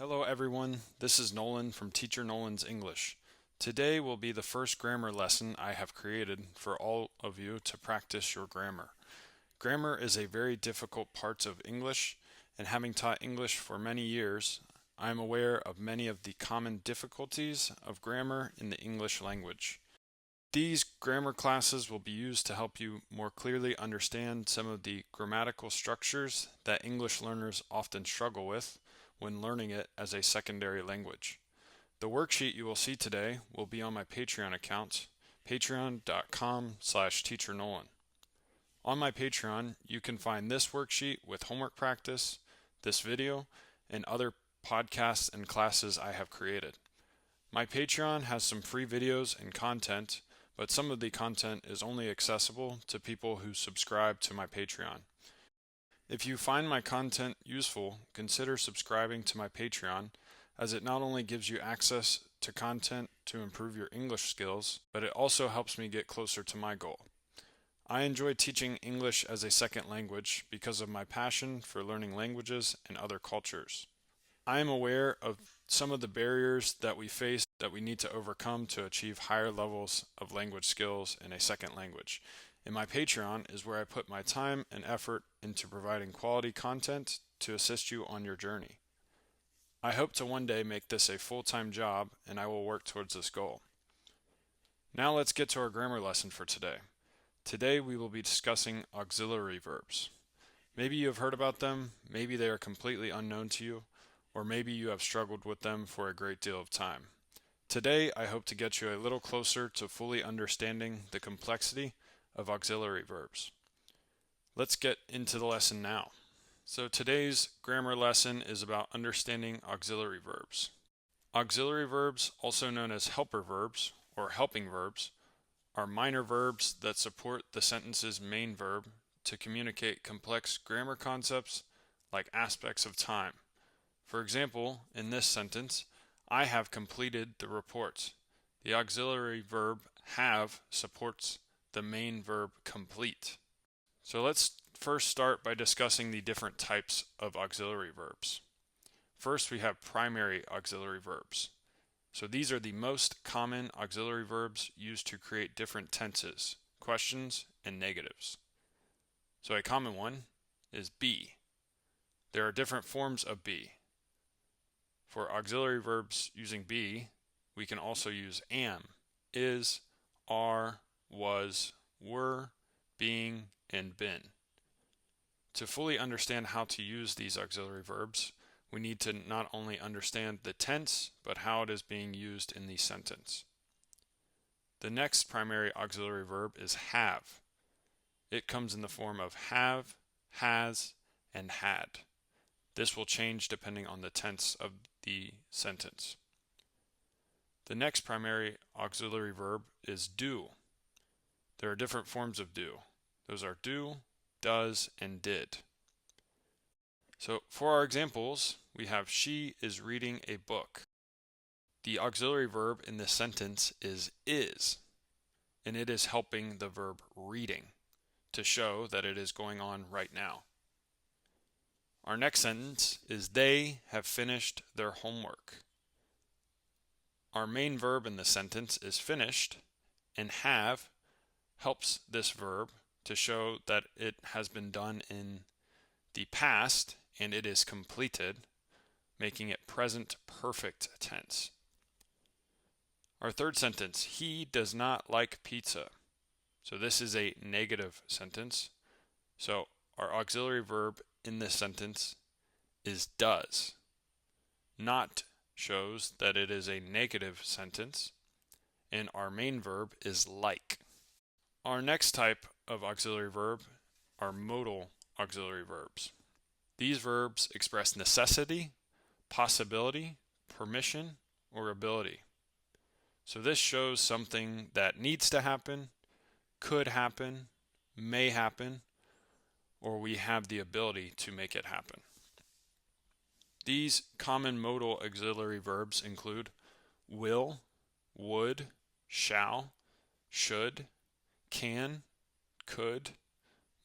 Hello everyone, this is Nolan from Teacher Nolan's English. Today will be the first grammar lesson I have created for all of you to practice your grammar. Grammar is a very difficult part of English, and having taught English for many years, I am aware of many of the common difficulties of grammar in the English language. These grammar classes will be used to help you more clearly understand some of the grammatical structures that English learners often struggle with when learning it as a secondary language. The worksheet you will see today will be on my Patreon account, patreon.com/teachernolan. On my Patreon, you can find this worksheet with homework practice, this video, and other podcasts and classes I have created. My Patreon has some free videos and content, but some of the content is only accessible to people who subscribe to my Patreon. If you find my content useful, consider subscribing to my Patreon, as it not only gives you access to content to improve your English skills, but it also helps me get closer to my goal. I enjoy teaching English as a second language because of my passion for learning languages and other cultures. I am aware of some of the barriers that we face that we need to overcome to achieve higher levels of language skills in a second language. And my Patreon is where I put my time and effort into providing quality content to assist you on your journey. I hope to one day make this a full-time job, and I will work towards this goal. Now let's get to our grammar lesson for today. Today we will be discussing auxiliary verbs. Maybe you have heard about them, maybe they are completely unknown to you, or maybe you have struggled with them for a great deal of time. Today I hope to get you a little closer to fully understanding the complexity of auxiliary verbs. Let's get into the lesson now. So today's grammar lesson is about understanding auxiliary verbs. Auxiliary verbs, also known as helper verbs or helping verbs, are minor verbs that support the sentence's main verb to communicate complex grammar concepts like aspects of time. For example, in this sentence, I have completed the report. The auxiliary verb have supports the main verb complete. So let's first start by discussing the different types of auxiliary verbs. First, we have primary auxiliary verbs. So these are the most common auxiliary verbs used to create different tenses, questions, and negatives. So a common one is be. There are different forms of be. For auxiliary verbs using be, we can also use am, is, are, was, were, being, and been. To fully understand how to use these auxiliary verbs, we need to not only understand the tense, but how it is being used in the sentence. The next primary auxiliary verb is have. It comes in the form of have, has, and had. This will change depending on the tense of the sentence. The next primary auxiliary verb is do. There are different forms of do. Those are do, does, and did. So for our examples, we have she is reading a book. The auxiliary verb in this sentence is, and it is helping the verb reading to show that it is going on right now. Our next sentence is they have finished their homework. Our main verb in this sentence is finished, and have helps this verb to show that it has been done in the past and it is completed, making it present perfect tense. Our third sentence, he does not like pizza. So this is a negative sentence. So our auxiliary verb in this sentence is does. Not shows that it is a negative sentence, and our main verb is like. Our next type of auxiliary verb are modal auxiliary verbs. These verbs express necessity, possibility, permission, or ability. So this shows something that needs to happen, could happen, may happen, or we have the ability to make it happen. These common modal auxiliary verbs include will, would, shall, should, can, could,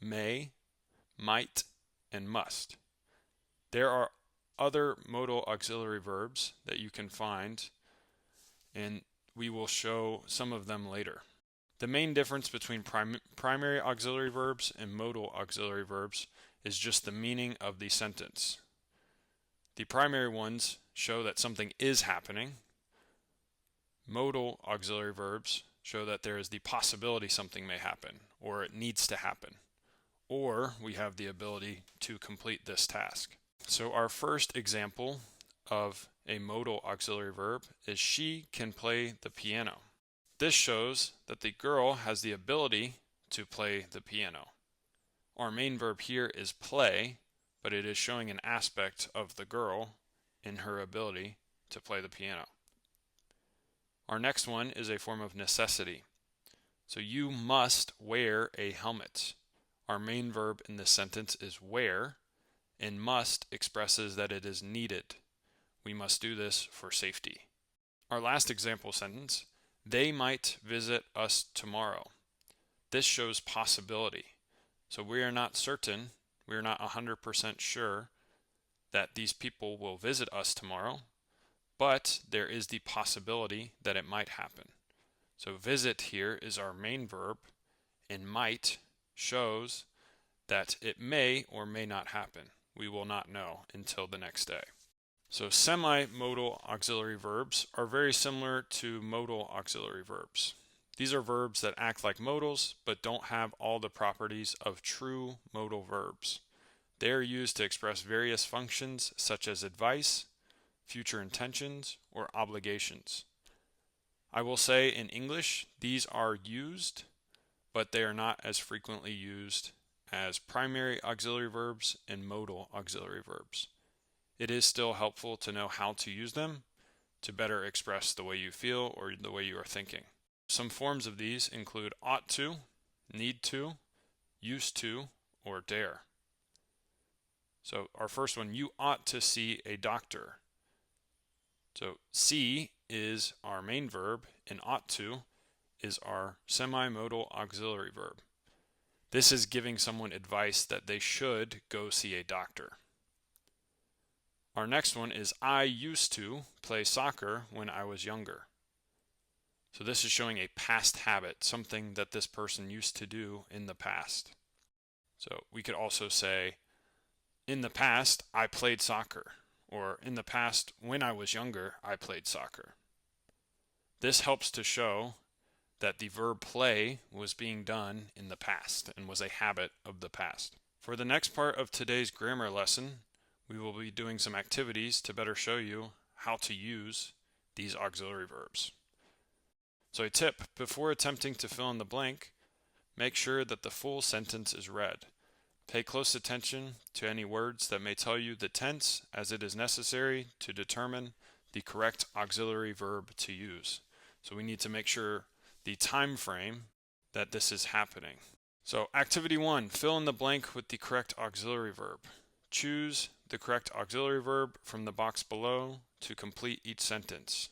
may, might, and must. There are other modal auxiliary verbs that you can find, and we will show some of them later. The main difference between primary auxiliary verbs and modal auxiliary verbs is just the meaning of the sentence. The primary ones show that something is happening. Modal auxiliary verbs show that there is the possibility something may happen, or it needs to happen, or we have the ability to complete this task. So our first example of a modal auxiliary verb is she can play the piano. This shows that the girl has the ability to play the piano. Our main verb here is play, but it is showing an aspect of the girl in her ability to play the piano. Our next one is a form of necessity. So you must wear a helmet. Our main verb in this sentence is wear, and must expresses that it is needed. We must do this for safety. Our last example sentence, they might visit us tomorrow. This shows possibility. So we are not certain, we are not 100% sure that these people will visit us tomorrow, but there is the possibility that it might happen. So visit here is our main verb, and might shows that it may or may not happen. We will not know until the next day. So semi-modal auxiliary verbs are very similar to modal auxiliary verbs. These are verbs that act like modals but don't have all the properties of true modal verbs. They are used to express various functions such as advice, future intentions, or obligations. I will say in English these are used, but they are not as frequently used as primary auxiliary verbs and modal auxiliary verbs. It is still helpful to know how to use them to better express the way you feel or the way you are thinking. Some forms of these include ought to, need to, used to, or dare. So our first one, you ought to see a doctor. So see is our main verb and ought to is our semi-modal auxiliary verb. This is giving someone advice that they should go see a doctor. Our next one is I used to play soccer when I was younger. So this is showing a past habit, something that this person used to do in the past. So we could also say, in the past, I played soccer, or in the past, when I was younger, I played soccer. This helps to show that the verb play was being done in the past and was a habit of the past. For the next part of today's grammar lesson, we will be doing some activities to better show you how to use these auxiliary verbs. So a tip, before attempting to fill in the blank, make sure that the full sentence is read. Pay close attention to any words that may tell you the tense, as it is necessary to determine the correct auxiliary verb to use. So we need to make sure the time frame that this is happening. So activity 1, fill in the blank with the correct auxiliary verb. Choose the correct auxiliary verb from the box below to complete each sentence.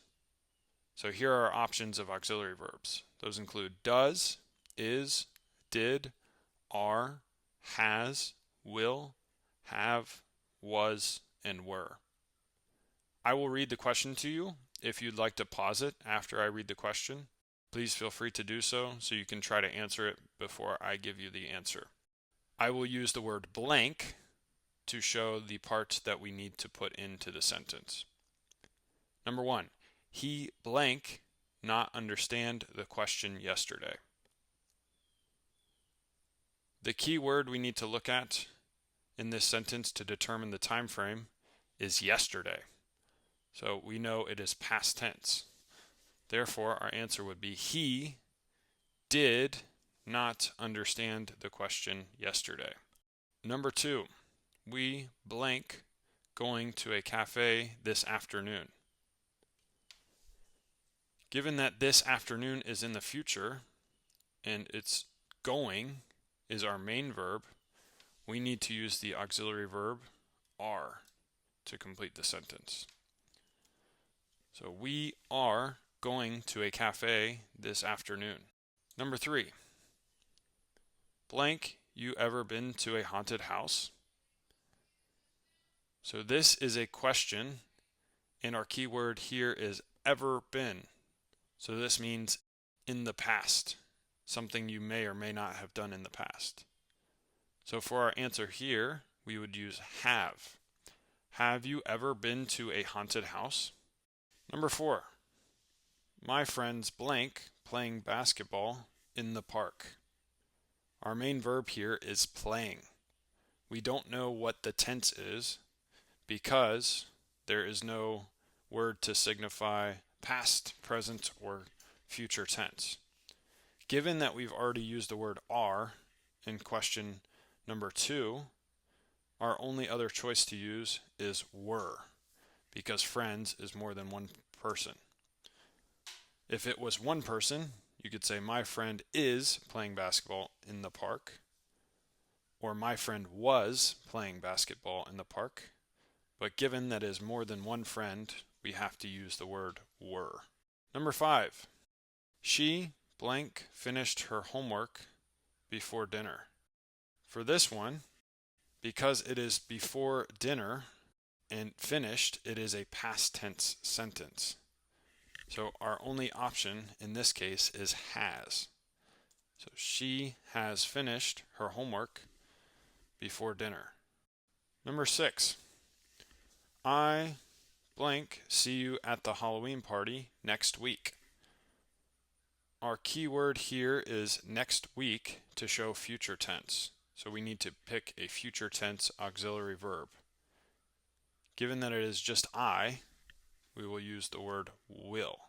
So here are options of auxiliary verbs. Those include does, is, did, are, has, will, have, was, and were. I will read the question to you. If you'd like to pause it after I read the question, please feel free to do so you can try to answer it before I give you the answer. I will use the word blank to show the part that we need to put into the sentence. Number 1, he blank not understand the question yesterday. The key word we need to look at in this sentence to determine the time frame is yesterday. So we know it is past tense. Therefore, our answer would be he did not understand the question yesterday. Number 2, we blank going to a cafe this afternoon. Given that this afternoon is in the future and it's going is our main verb, we need to use the auxiliary verb are to complete the sentence. So we are going to a cafe this afternoon. Number 3, blank, you ever been to a haunted house? So this is a question, and our keyword here is ever been. So this means in the past, something you may or may not have done in the past. So for our answer here, we would use have. Have you ever been to a haunted house? Number 4, my friends blank playing basketball in the park. Our main verb here is playing. We don't know what the tense is because there is no word to signify past, present, or future tense. Given that we've already used the word are in question number 2, our only other choice to use is were, because friends is more than one person. If it was one person, you could say my friend is playing basketball in the park, or my friend was playing basketball in the park. But given that it is more than one friend, we have to use the word were. Number 5, she blank finished her homework before dinner. For this one, because it is before dinner and finished, it is a past tense sentence. So our only option in this case is has. So she has finished her homework before dinner. Number 6, I blank see you at the Halloween party next week. Our keyword here is next week to show future tense. So we need to pick a future tense auxiliary verb. Given that it is just I, we will use the word will.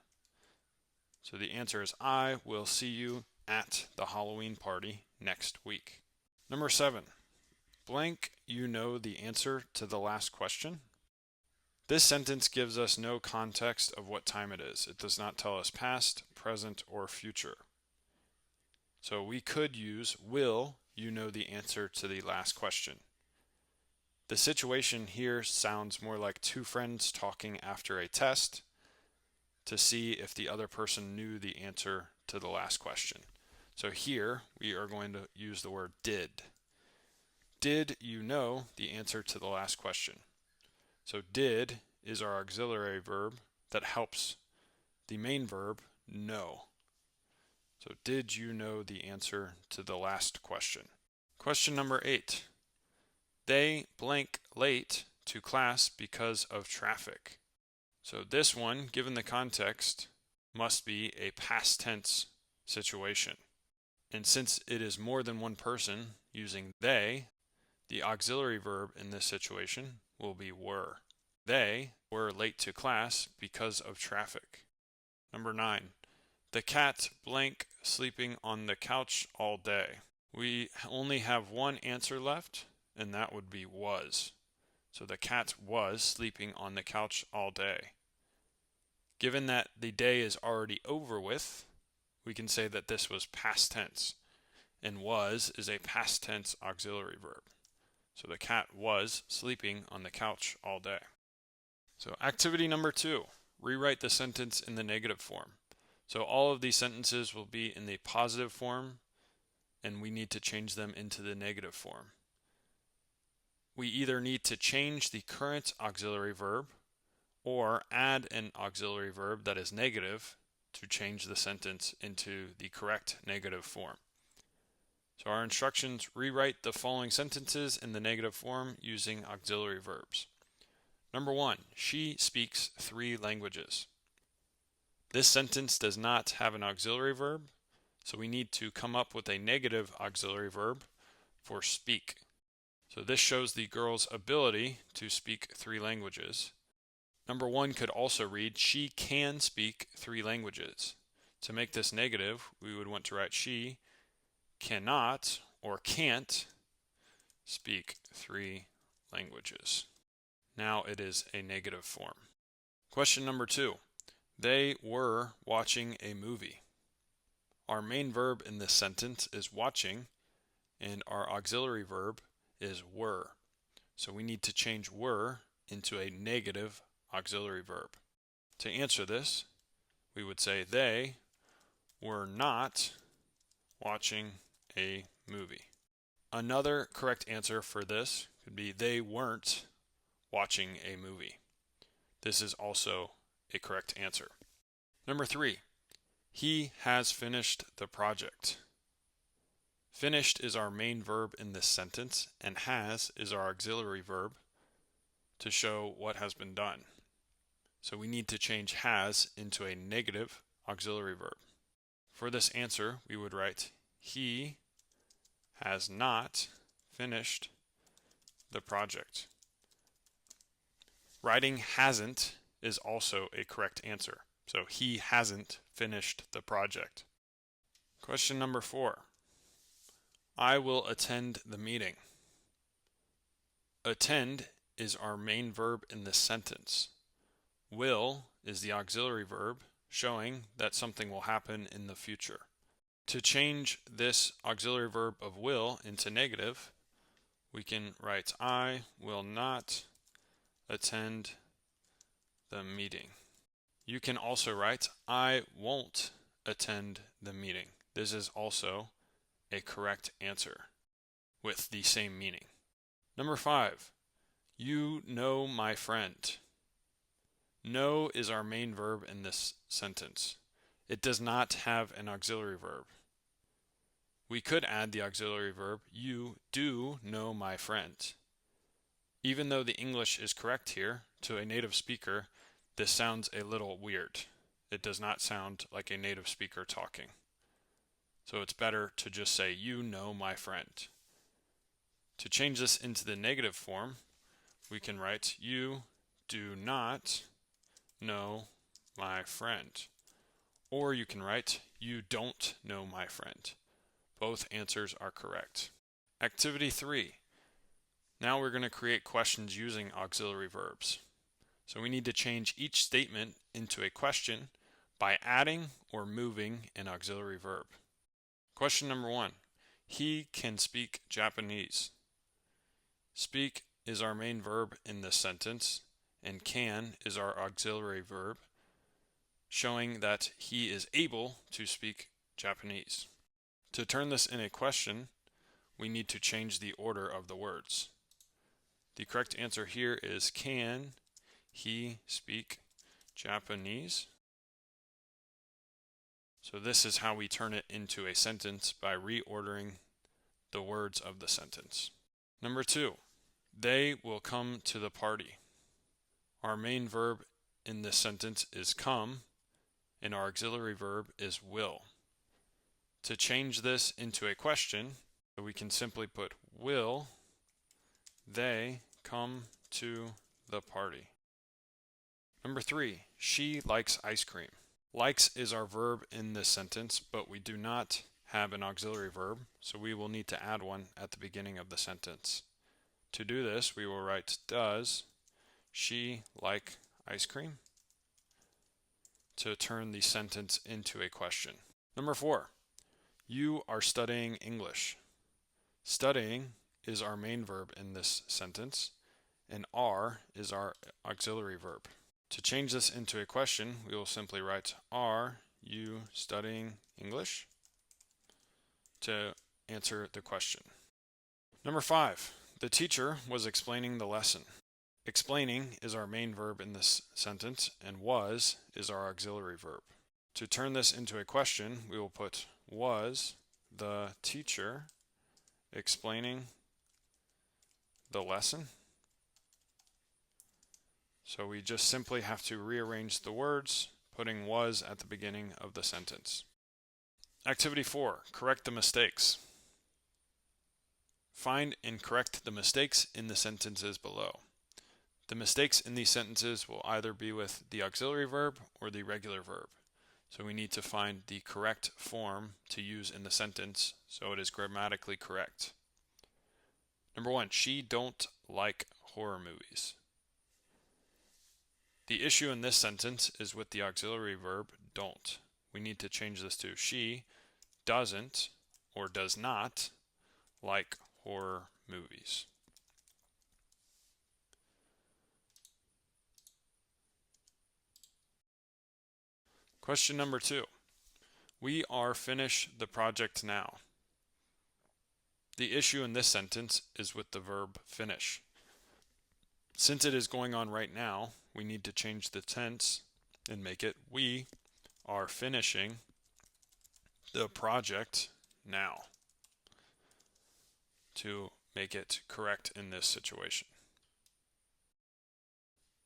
So the answer is I will see you at the Halloween party next week. Number 7, blank you know the answer to the last question. This sentence gives us no context of what time it is. It does not tell us past, present, or future. So we could use will you know the answer to the last question. The situation here sounds more like two friends talking after a test to see if the other person knew the answer to the last question. So here we are going to use the word did. Did you know the answer to the last question? So did is our auxiliary verb that helps the main verb know. So did you know the answer to the last question? Question number 8. They blank late to class because of traffic. So this one, given the context, must be a past tense situation. And since it is more than one person using they, the auxiliary verb in this situation will be were. They were late to class because of traffic. Number 9. The cat blank sleeping on the couch all day. We only have one answer left, and that would be was. So the cat was sleeping on the couch all day. Given that the day is already over with, we can say that this was past tense, and was is a past tense auxiliary verb. So the cat was sleeping on the couch all day. So activity number 2, rewrite the sentence in the negative form. So all of these sentences will be in the positive form, and we need to change them into the negative form. We either need to change the current auxiliary verb or add an auxiliary verb that is negative to change the sentence into the correct negative form. So our instructions: rewrite the following sentences in the negative form using auxiliary verbs. Number 1, she speaks 3 languages. This sentence does not have an auxiliary verb, so we need to come up with a negative auxiliary verb for speak. So this shows the girl's ability to speak 3 languages. Number 1 could also read, she can speak 3 languages. To make this negative, we would want to write she cannot or can't speak 3 languages. Now it is a negative form. Question number 2. They were watching a movie. Our main verb in this sentence is watching, and our auxiliary verb is were. So we need to change were into a negative auxiliary verb. To answer this, we would say they were not watching a movie. Another correct answer for this could be they weren't watching a movie. This is also a correct answer. Number 3, he has finished the project. Finished is our main verb in this sentence, and has is our auxiliary verb to show what has been done. So we need to change has into a negative auxiliary verb. For this answer, we would write, he has not finished the project. Writing hasn't is also a correct answer. So he hasn't finished the project. Question number 4. I will attend the meeting. Attend is our main verb in this sentence. Will is the auxiliary verb showing that something will happen in the future. To change this auxiliary verb of will into negative, we can write I will not attend the meeting. You can also write I won't attend the meeting. This is also a correct answer with the same meaning. Number 5, you know my friend. Know is our main verb in this sentence. It does not have an auxiliary verb. We could add the auxiliary verb, you do know my friend. Even though the English is correct here, to a native speaker, this sounds a little weird. It does not sound like a native speaker talking. So it's better to just say, you know my friend. To change this into the negative form, we can write, you do not know my friend. Or you can write, you don't know my friend. Both answers are correct. Activity 3. Now we're going to create questions using auxiliary verbs. So we need to change each statement into a question by adding or moving an auxiliary verb. Question number 1. He can speak Japanese. Speak is our main verb in this sentence, and can is our auxiliary verb, showing that he is able to speak Japanese. To turn this in a question, we need to change the order of the words. The correct answer here is, can he speak Japanese? So this is how we turn it into a sentence, by reordering the words of the sentence. Number 2, they will come to the party. Our main verb in this sentence is come, and our auxiliary verb is will. To change this into a question, we can simply put, will they come to the party? Number 3, she likes ice cream. Likes is our verb in this sentence, but we do not have an auxiliary verb, so we will need to add one at the beginning of the sentence. To do this, we will write, does she like ice cream? To turn the sentence into a question. Number 4, you are studying English. Studying is our main verb in this sentence, and are is our auxiliary verb. To change this into a question, we will simply write, are you studying English? To answer the question. Number 5, the teacher was explaining the lesson. Explaining is our main verb in this sentence, and was is our auxiliary verb. To turn this into a question, we will put, was the teacher explaining the lesson? So we just simply have to rearrange the words, putting was at the beginning of the sentence. Activity 4, correct the mistakes. Find and correct the mistakes in the sentences below. The mistakes in these sentences will either be with the auxiliary verb or the regular verb. So we need to find the correct form to use in the sentence so it is grammatically correct. Number 1, she don't like horror movies. The issue in this sentence is with the auxiliary verb don't. We need to change this to, she doesn't or does not like horror movies. Question number 2. We are finished the project now. The issue in this sentence is with the verb finish. Since it is going on right now, we need to change the tense and make it we are finishing the project now to make it correct in this situation.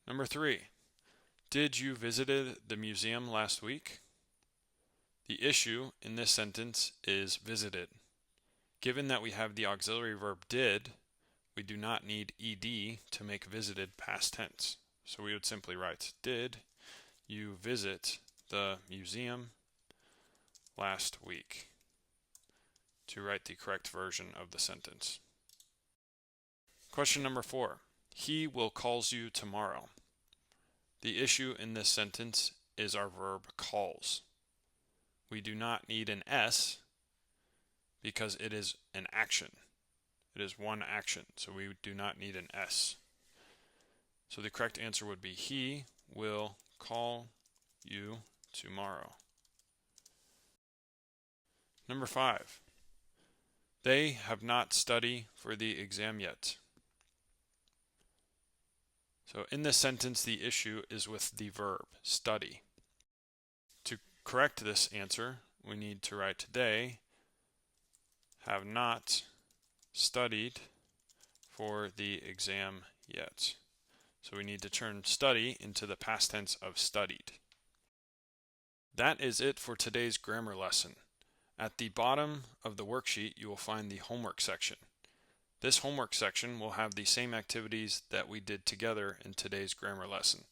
Number 3, did you visited the museum last week? The issue in this sentence is visited. Given that we have the auxiliary verb did, we do not need ed to make visited past tense. So we would simply write, did you visit the museum last week, to write the correct version of the sentence. Question number 4. He will calls you tomorrow. The issue in this sentence is our verb calls. We do not need an S because it is an action. It is one action, so we do not need an S. So the correct answer would be he will call you tomorrow. Number 5. They have not studied for the exam yet. So in this sentence, the issue is with the verb study. To correct this answer, we need to write they have not studied for the exam yet. So we need to turn study into the past tense of studied. That is it for today's grammar lesson. At the bottom of the worksheet, you will find the homework section. This homework section will have the same activities that we did together in today's grammar lesson.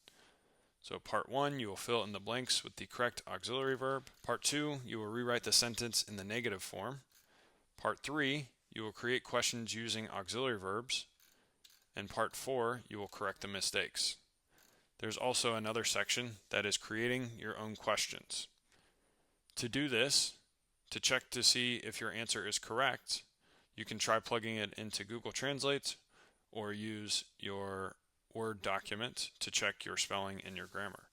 So part 1, you will fill in the blanks with the correct auxiliary verb. Part 2, you will rewrite the sentence in the negative form. Part 3, you will create questions using auxiliary verbs. And part 4, you will correct the mistakes. There's also another section that is creating your own questions. To do this, to check to see if your answer is correct, you can try plugging it into Google Translate or use your Word document to check your spelling and your grammar.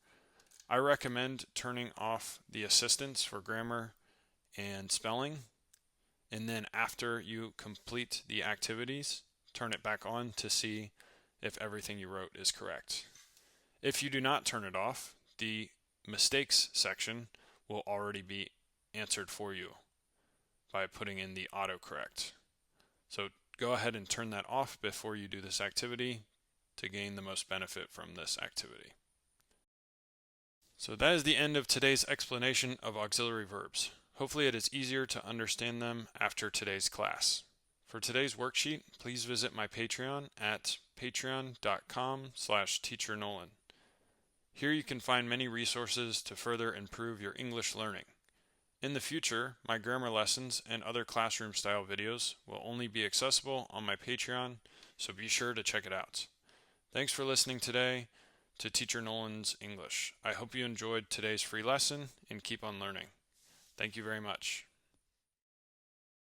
I recommend turning off the assistance for grammar and spelling, and then after you complete the activities, turn it back on to see if everything you wrote is correct. If you do not turn it off, the mistakes section will already be answered for you by putting in the autocorrect. So go ahead and turn that off before you do this activity to gain the most benefit from this activity. So that is the end of today's explanation of auxiliary verbs. Hopefully it is easier to understand them after today's class. For today's worksheet, please visit my Patreon at patreon.com/teachernolan. Here you can find many resources to further improve your English learning. In the future, my grammar lessons and other classroom-style videos will only be accessible on my Patreon, so be sure to check it out. Thanks for listening today to Teacher Nolan's English. I hope you enjoyed today's free lesson and keep on learning. Thank you very much.